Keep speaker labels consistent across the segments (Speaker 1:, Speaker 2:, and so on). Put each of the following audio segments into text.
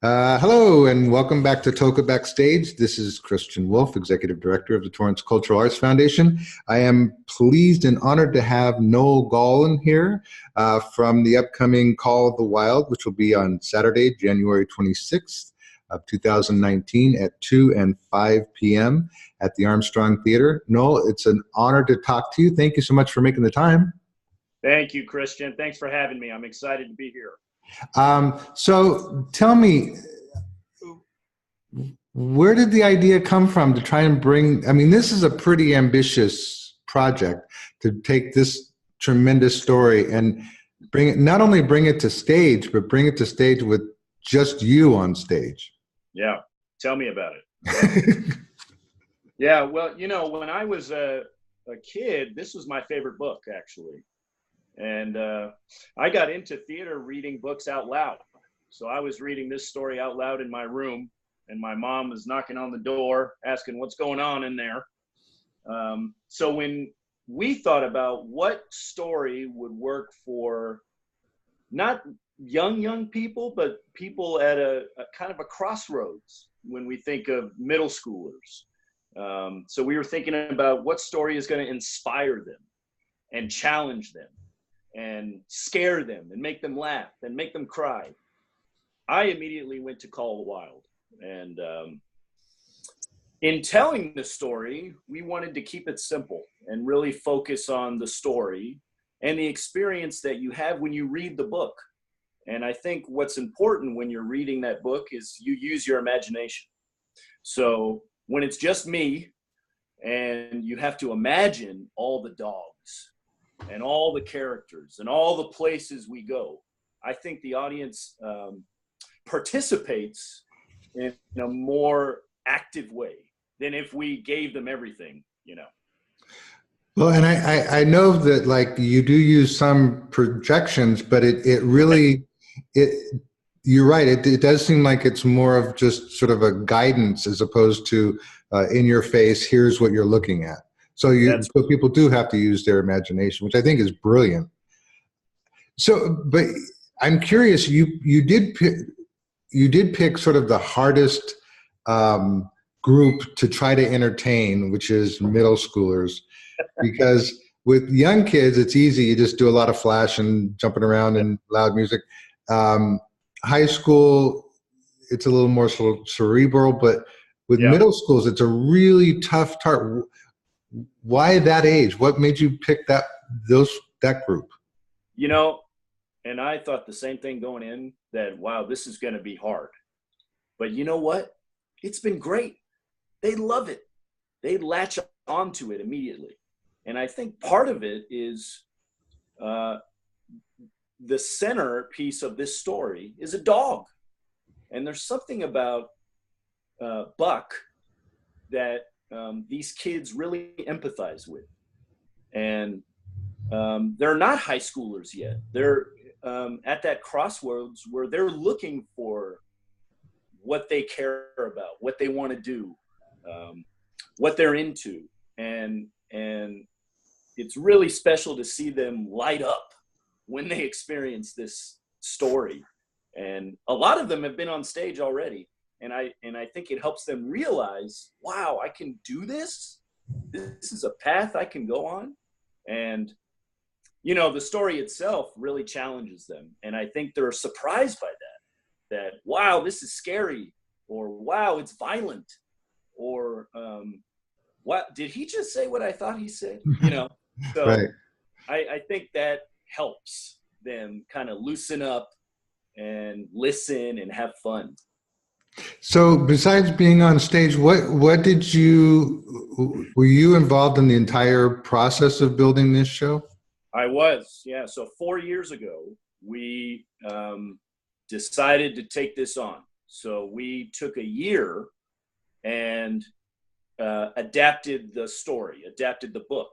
Speaker 1: Hello and welcome back to Toka Backstage. This is Christian Wolf, Executive Director of the Torrance Cultural Arts Foundation. I am pleased and honored to have Noel Gallen here from the upcoming Call of the Wild, which will be on Saturday, January 26th of 2019 at 2 and 5 p.m. at the Armstrong Theater. Noel, it's an honor to talk to you. Thank you so much for making the time.
Speaker 2: Thank you, Christian. Thanks for having me. I'm excited to be here.
Speaker 1: So tell me, where did the idea come from to try and bring, I mean, this is a pretty ambitious project to take this tremendous story and bring it, not only bring it to stage, but bring it to stage with just you on stage.
Speaker 2: Yeah, tell me about it. Yeah, well, you know, when I was a kid, this was my favorite book, actually. And I got into theater reading books out loud. So I was reading this story out loud in my room, and my mom was knocking on the door, asking what's going on in there. So when we thought about what story would work for not young people, but people at a kind of a crossroads when we think of middle schoolers. So we were thinking about what story is going to inspire them and challenge them and scare them and make them laugh and make them cry. I immediately went to Call of the Wild. And in telling the story, we wanted to keep it simple and really focus on the story and the experience that you have when you read the book. And I think what's important when you're reading that book is you use your imagination. So when it's just me and you have to imagine all the dogs and all the characters and all the places we go, I think the audience participates in a more active way than if we gave them everything, you know.
Speaker 1: Well, and I know that like you do use some projections, but it really, you're right. It does seem like it's more of just sort of a guidance as opposed to in your face, here's what you're looking at. So so people do have to use their imagination, which I think is brilliant. So, but I'm curious, you did pick sort of the hardest group to try to entertain, which is middle schoolers, because with young kids, it's easy. You just do a lot of flash and jumping around and loud music. High school, it's a little more cerebral, but with middle schools, it's a really tough target. Why that age? What made you pick that group?
Speaker 2: You know, and I thought the same thing going in, that, wow, this is going to be hard. But you know what? It's been great. They love it. They latch onto it immediately. And I think part of it is the center piece of this story is a dog. And there's something about Buck that these kids really empathize with. And they're not high schoolers yet. They're at that crossroads where they're looking for what they care about, what they want to do, what they're into. And it's really special to see them light up when they experience this story. And a lot of them have been on stage already. And I think it helps them realize, wow, I can do this. This is a path I can go on. And, you know, the story itself really challenges them. And I think they're surprised by that, wow, this is scary, or wow, it's violent, or what, did he just say what I thought he said? You know, so right. I think that helps them kind of loosen up and listen and have fun.
Speaker 1: So besides being on stage, what did were you involved in the entire process of building this show?
Speaker 2: I was, yeah. So 4 years ago, we decided to take this on. So we took a year and adapted the story, adapted the book,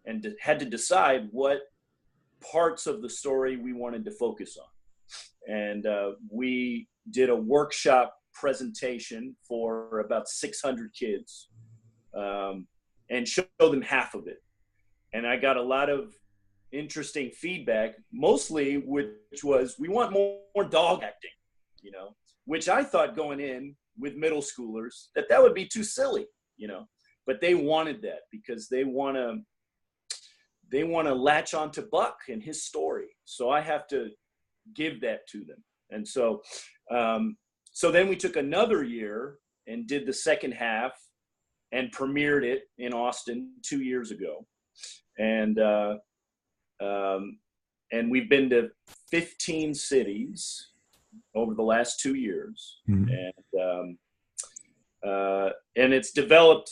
Speaker 2: and had to decide what parts of the story we wanted to focus on. And we did a workshop presentation for about 600 kids and show them half of it. And I got a lot of interesting feedback, mostly which was, we want more dog acting, you know, which I thought going in with middle schoolers that would be too silly, you know, but they wanted that because they want to latch on to Buck and his story. So I have to give that to them. And so, so then we took another year and did the second half and premiered it in Austin 2 years ago. And we've been to 15 cities over the last 2 years. Mm-hmm. And it's developed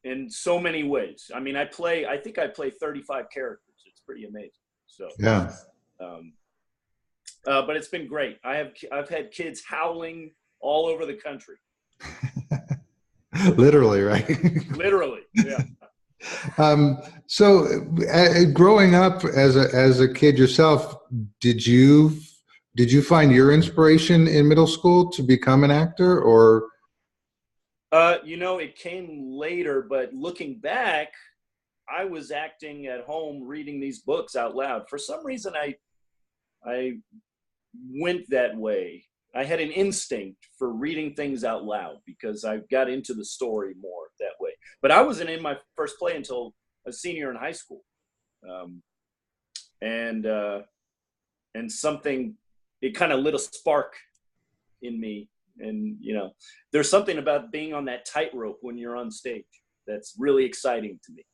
Speaker 2: in so many ways. I mean, I think I play 35 characters. It's pretty amazing. So,
Speaker 1: yeah.
Speaker 2: But it's been great. I've had kids howling all over the country.
Speaker 1: Literally, right?
Speaker 2: Literally, yeah.
Speaker 1: So, growing up as a kid yourself, did you find your inspiration in middle school to become an actor, or?
Speaker 2: You know, it came later, but looking back, I was acting at home, reading these books out loud. For some reason, I went that way. I had an instinct for reading things out loud because I got into the story more that way. But I wasn't in my first play until a senior in high school. And something, it kind of lit a spark in me. And, you know, there's something about being on that tightrope when you're on stage that's really exciting to me.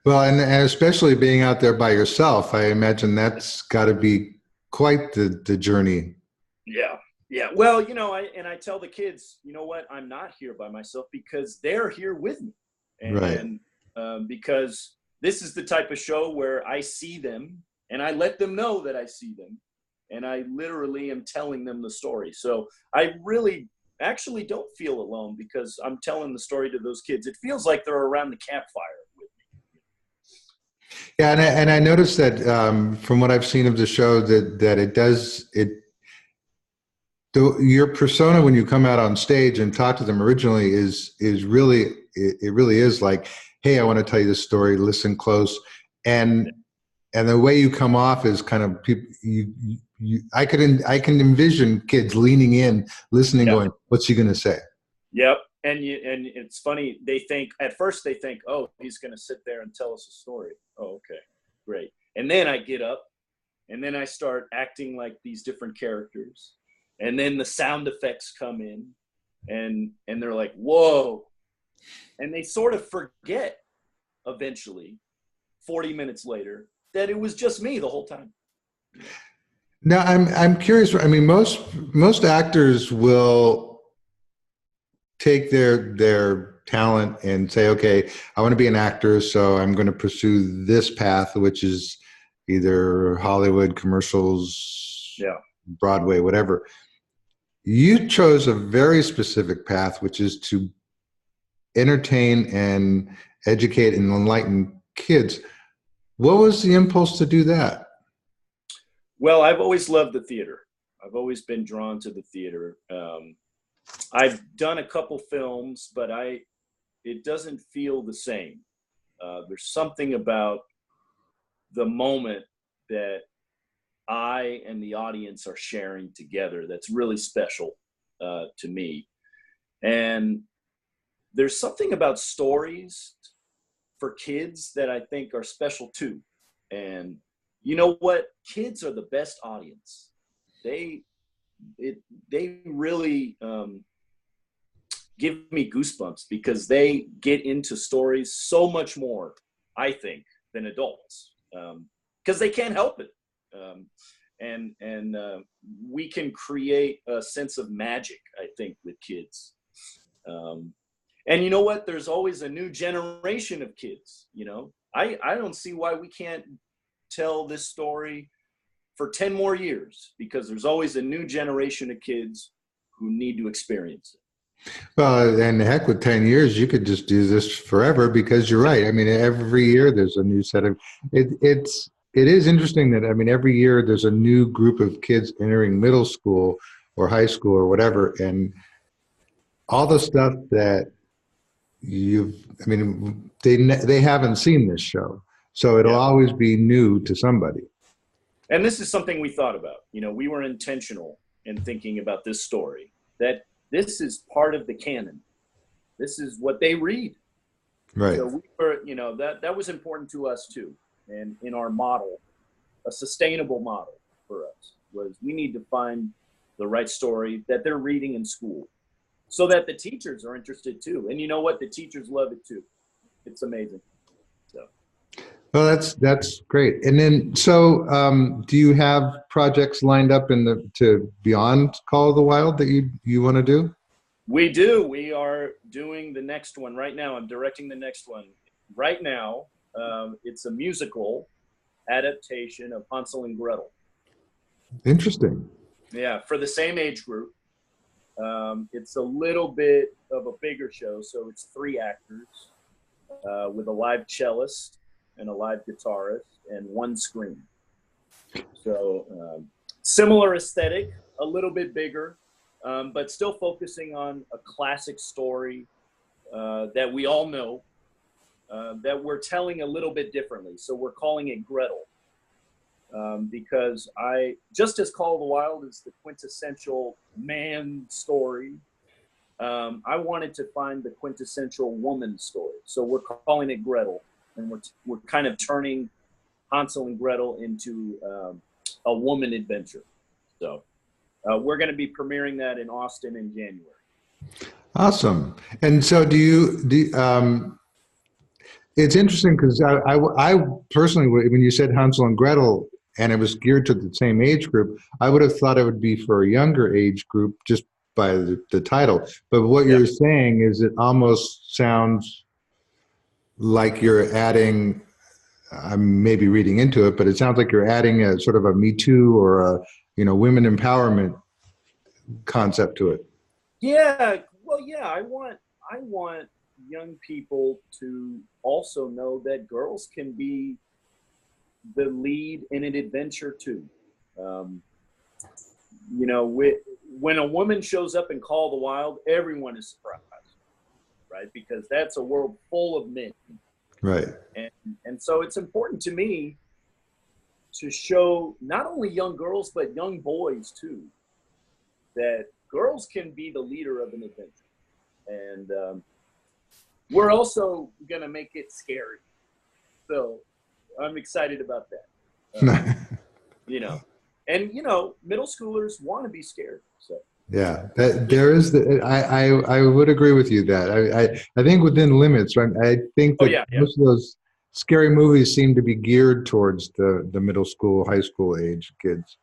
Speaker 1: Well, and especially being out there by yourself, I imagine that's got to be quite the journey.
Speaker 2: Yeah. Yeah. Well, you know, I tell the kids, you know what, I'm not here by myself because they're here with me. And,
Speaker 1: right.
Speaker 2: Because this is the type of show where I see them and I let them know that I see them. And I literally am telling them the story. So I really actually don't feel alone because I'm telling the story to those kids. It feels like they're around the campfire with me.
Speaker 1: Yeah, and I noticed that from what I've seen of the show that your persona when you come out on stage and talk to them originally is really it really is like, hey, I want to tell you this story. Listen close, and the way you come off is kind of people. I can envision kids leaning in, listening, going, "What's he going to say?"
Speaker 2: Yep, and it's funny. At first they think, "Oh, he's going to sit there and tell us a story." Oh, okay, great. And then I get up, and then I start acting like these different characters, and then the sound effects come in, and they're like, "Whoa," and they sort of forget eventually, 40 minutes later, that it was just me the whole time.
Speaker 1: Now, I'm curious. I mean, most actors will take their talent and say, okay, I want to be an actor, so I'm going to pursue this path, which is either Hollywood, commercials, Broadway, whatever. You chose a very specific path, which is to entertain and educate and enlighten kids. What was the impulse to do that?
Speaker 2: Well, I've always loved the theater. I've always been drawn to the theater. I've done a couple films, but it doesn't feel the same. There's something about the moment that I and the audience are sharing together that's really special to me. And there's something about stories for kids that I think are special too. And you know what? Kids are the best audience. They really give me goosebumps because they get into stories so much more, I think, than adults because they can't help it. And we can create a sense of magic, I think, with kids. And you know what? There's always a new generation of kids. You know, I don't see why we can't tell this story for 10 more years because there's always a new generation of kids who need to experience it.
Speaker 1: Well, and heck, with 10 years, you could just do this forever because you're right. I mean, every year there's a new set of it. It is interesting that, I mean, every year there's a new group of kids entering middle school or high school or whatever, and all the stuff that they haven't seen this show. So it'll always be new to somebody.
Speaker 2: And this is something we thought about. You know, we were intentional and thinking about this story, that this is part of the canon. This is what they read.
Speaker 1: Right.
Speaker 2: So we were, that was important to us too. And in our model, a sustainable model for us was we need to find the right story that they're reading in school so that the teachers are interested too. And you know what? The teachers love it too. It's amazing. So.
Speaker 1: Well, that's great. And then, so do you have projects lined up to beyond Call of the Wild that you want to do?
Speaker 2: We do. We are doing the next one right now. I'm directing the next one right now. It's a musical adaptation of Hansel and Gretel.
Speaker 1: Interesting.
Speaker 2: Yeah, for the same age group. It's a little bit of a bigger show, so it's 3 actors with a live cellist and a live guitarist and 1 screen. So similar aesthetic, a little bit bigger, but still focusing on a classic story that we all know, that we're telling a little bit differently. So we're calling it Gretel. Because just as Call of the Wild is the quintessential man story, I wanted to find the quintessential woman story. So we're calling it Gretel, and we're kind of turning Hansel and Gretel into a woman adventure. So we're going to be premiering that in Austin in January.
Speaker 1: Awesome. And so it's interesting because I personally, when you said Hansel and Gretel, and it was geared to the same age group, I would have thought it would be for a younger age group just by the title. But what you're saying is it almost sounds like you're adding, I'm maybe reading into it, but it sounds like you're adding a sort of a Me Too or a women empowerment concept to it.
Speaker 2: Yeah, well, yeah, I want young people to also know that girls can be the lead in an adventure too. When a woman shows up in Call of the Wild, everyone is surprised, right? Because that's a world full of men.
Speaker 1: Right.
Speaker 2: And so it's important to me to show not only young girls, but young boys too, that girls can be the leader of an adventure. And we're also going to make it scary. So I'm excited about that. And middle schoolers want to be scared. So
Speaker 1: yeah, there is I would agree with you that I think within limits, right? I think that most of those scary movies seem to be geared towards the middle school, high school age kids.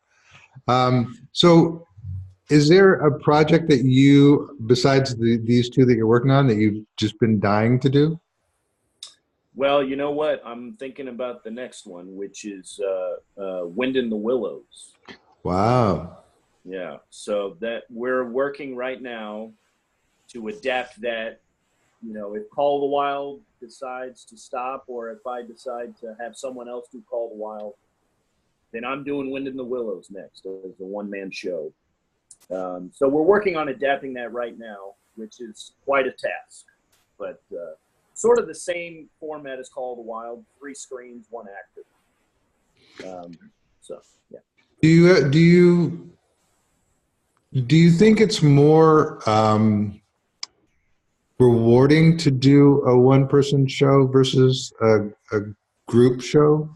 Speaker 1: So is there a project that you, besides these 2 that you're working on, that you've just been dying to do?
Speaker 2: Well, you know what? I'm thinking about the next one, which is Wind in the Willows.
Speaker 1: Wow.
Speaker 2: Yeah. So that we're working right now to adapt that. If Call of the Wild decides to stop, or if I decide to have someone else do Call of the Wild, then I'm doing Wind in the Willows next as a 1-man show. So we're working on adapting that right now, which is quite a task, but sort of the same format as Call of the Wild, 3 screens, 1 actor. So yeah.
Speaker 1: Do you think it's more rewarding to do a 1-person show versus a group show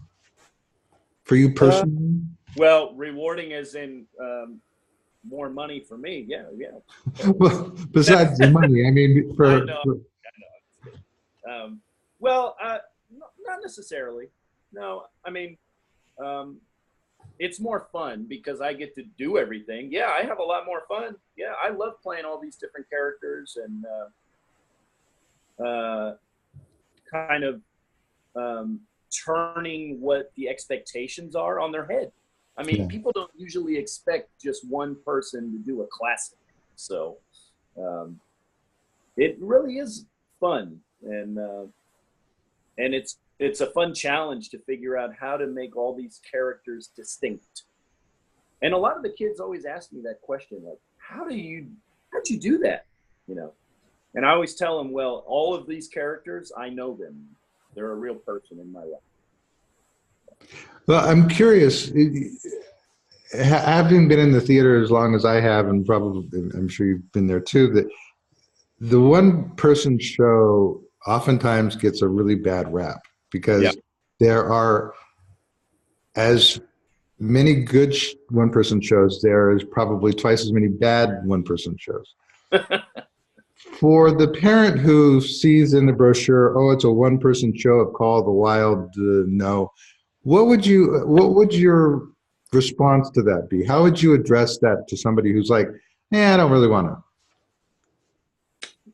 Speaker 1: for you personally?
Speaker 2: Well, rewarding as in more money for me. Yeah.
Speaker 1: Well, besides the money, I mean,
Speaker 2: I know. Well, not necessarily. No, I mean, it's more fun because I get to do everything. Yeah, I have a lot more fun. Yeah, I love playing all these different characters and kind of turning what the expectations are on their head. I mean, people don't usually expect just one person to do a classic. So it really is fun. And it's a fun challenge to figure out how to make all these characters distinct. And a lot of the kids always ask me that question, like, how'd you do that? And I always tell them, well, all of these characters, I know them. They're a real person in my life.
Speaker 1: Well, I'm curious, having been in the theater as long as I have, and probably I'm sure you've been there too, that the one person show oftentimes gets a really bad rap
Speaker 2: Yeah.
Speaker 1: because there are as many good one person shows, there is probably twice as many bad one person shows. For the parent who sees in the brochure, oh, it's a one person show of Call of the Wild, no. What would your response to that be? How would you address that to somebody who's like, I don't really want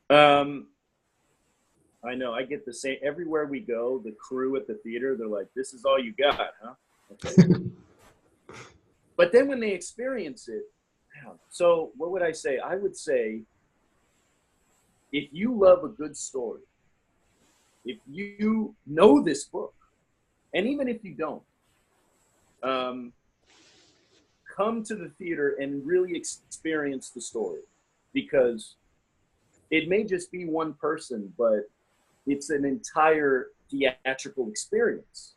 Speaker 2: Um, I know. I get the same everywhere we go. The crew at the theater, they're like, "This is all you got, huh?" Okay. But then when they experience it, so what would I say? I would say, if you love a good story, if you know this book, and even if you don't, um, come to the theater and really experience the story, because it may just be one person, but it's an entire theatrical experience.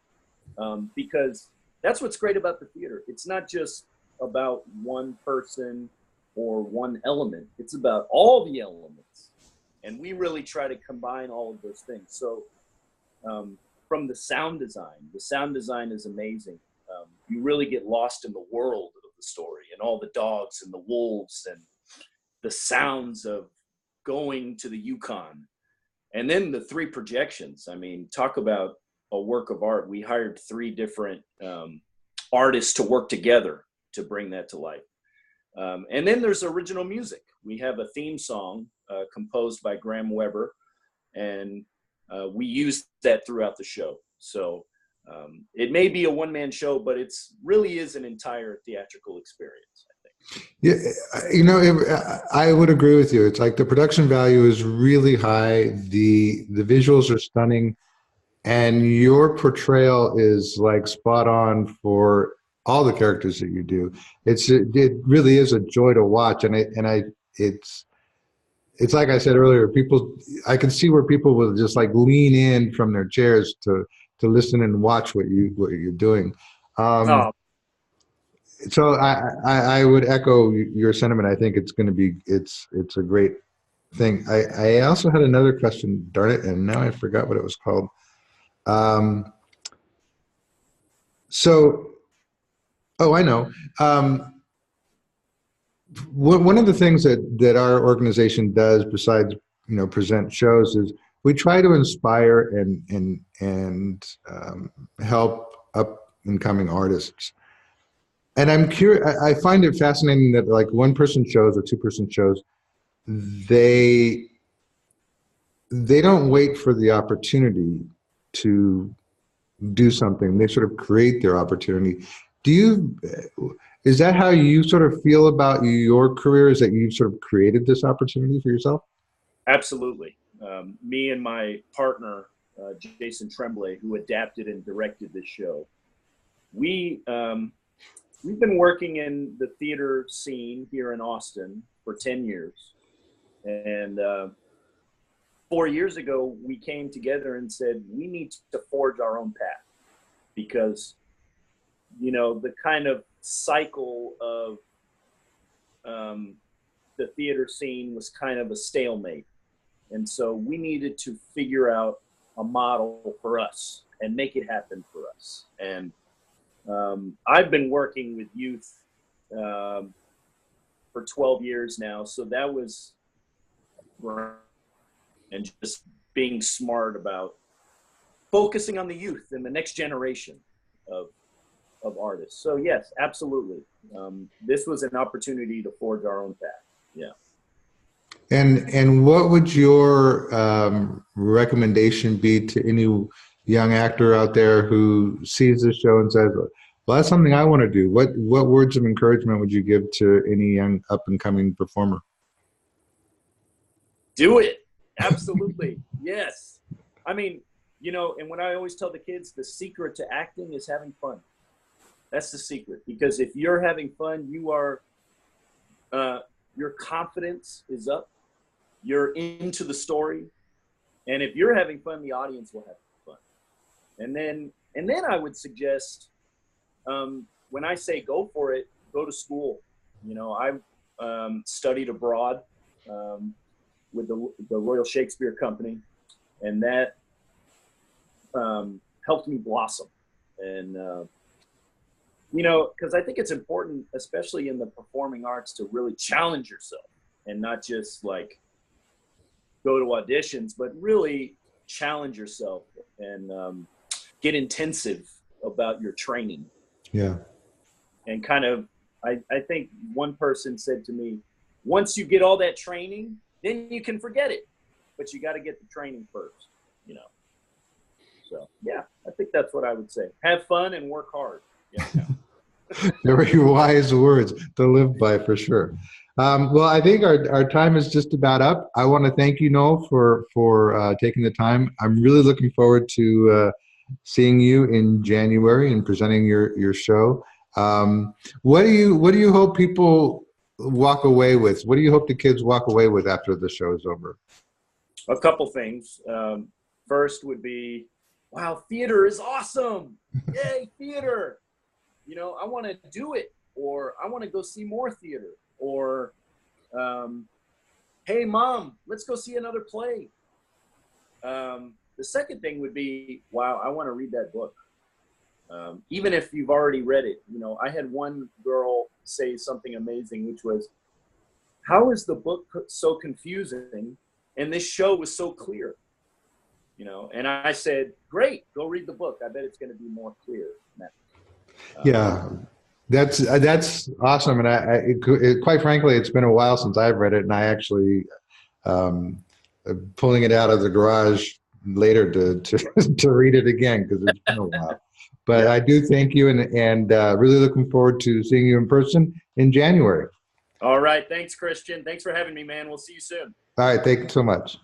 Speaker 2: Because that's what's great about the theater. It's not just about one person or one element. It's about all the elements. And we really try to combine all of those things. So from the sound design is amazing. You really get lost in the world of the story and all the dogs and the wolves and the sounds of going to the Yukon. And then the three projections. I mean, talk about a work of art. We hired 3 different artists to work together to bring that to life. And then there's original music. We have a theme song composed by Graham Weber, and we use that throughout the show. So it may be a one-man show, but it's really is an entire theatrical experience, I think.
Speaker 1: Yeah, I would agree with you. It's like the production value is really high. The visuals are stunning, and your portrayal is like spot on for all the characters that you do. It really is a joy to watch, and it's like I said earlier. I can see where people will just like lean in from their chairs to listen and watch what you're doing. Um,
Speaker 2: Oh,
Speaker 1: so I would echo your sentiment. I think it's a great thing. I also had another question, darn it, and now I forgot what it was called. Um, so, oh, I know. One of the things that our organization does, besides present shows, is we try to inspire and help up and coming artists. And I'm curious. I find it fascinating that like one person shows or 2 person shows, they they don't wait for the opportunity to do something. They sort of create their opportunity. Do you, is that how you sort of feel about your career? Is that you've sort of created this opportunity for yourself?
Speaker 2: absolutely. Me and my partner, Jason Tremblay, who adapted and directed this show, we we've been working in the theater scene here in Austin for 10 years. And 4 years ago, we came together and said, we need to forge our own path, because, the kind of cycle of the theater scene was kind of a stalemate. And so we needed to figure out a model for us and make it happen for us. And I've been working with youth for 12 years now. So that was, and just being smart about focusing on the youth and the next generation of artists. So yes, absolutely. This was an opportunity to forge our own path. Yeah.
Speaker 1: And what would your recommendation be to any young actor out there who sees this show and says, "Well, that's something I want to do"? What words of encouragement would you give to any young up and coming performer?
Speaker 2: Do it. Absolutely. Yes. I mean, and what I always tell the kids, the secret to acting is having fun. That's the secret. Because if you're having fun, your confidence is up. You're into the story. And if you're having fun, the audience will have fun. And then I would suggest, when I say go for it, go to school. You know, I studied abroad with the Royal Shakespeare Company, and that helped me blossom. And you know, because I think it's important, especially in the performing arts, to really challenge yourself and not just like go to auditions, but really challenge yourself and get intensive about your training.
Speaker 1: Yeah.
Speaker 2: And kind of, I think one person said to me, once you get all that training, then you can forget it, but you got to get the training first, you know? So yeah, I think that's what I would say. Have fun and work hard. Yeah.
Speaker 1: Very wise words to live by, for sure. Well, I think our time is just about up. I want to thank you, Noel, for taking the time. I'm really looking forward to seeing you in January and presenting your show. What do you hope people walk away with? What do you hope the kids walk away with after the show is over?
Speaker 2: A couple things. First would be, wow, theater is awesome. Yay, theater. You know, I want to do it, or I want to go see more theater, or, hey, Mom, let's go see another play. The second thing would be, wow, I want to read that book. Even if you've already read it. You know, I had one girl say something amazing, which was, how is the book so confusing and this show was so clear? You know, and I said, great, go read the book. I bet it's going to be more clear than that.
Speaker 1: Yeah, that's awesome. And quite frankly, it's been a while since I've read it, and I actually pulling it out of the garage later to read it again, because it's been a while. But I do thank you, and really looking forward to seeing you in person in January.
Speaker 2: All right. Thanks, Christian. Thanks for having me, man. We'll see you soon.
Speaker 1: All right. Thank you so much.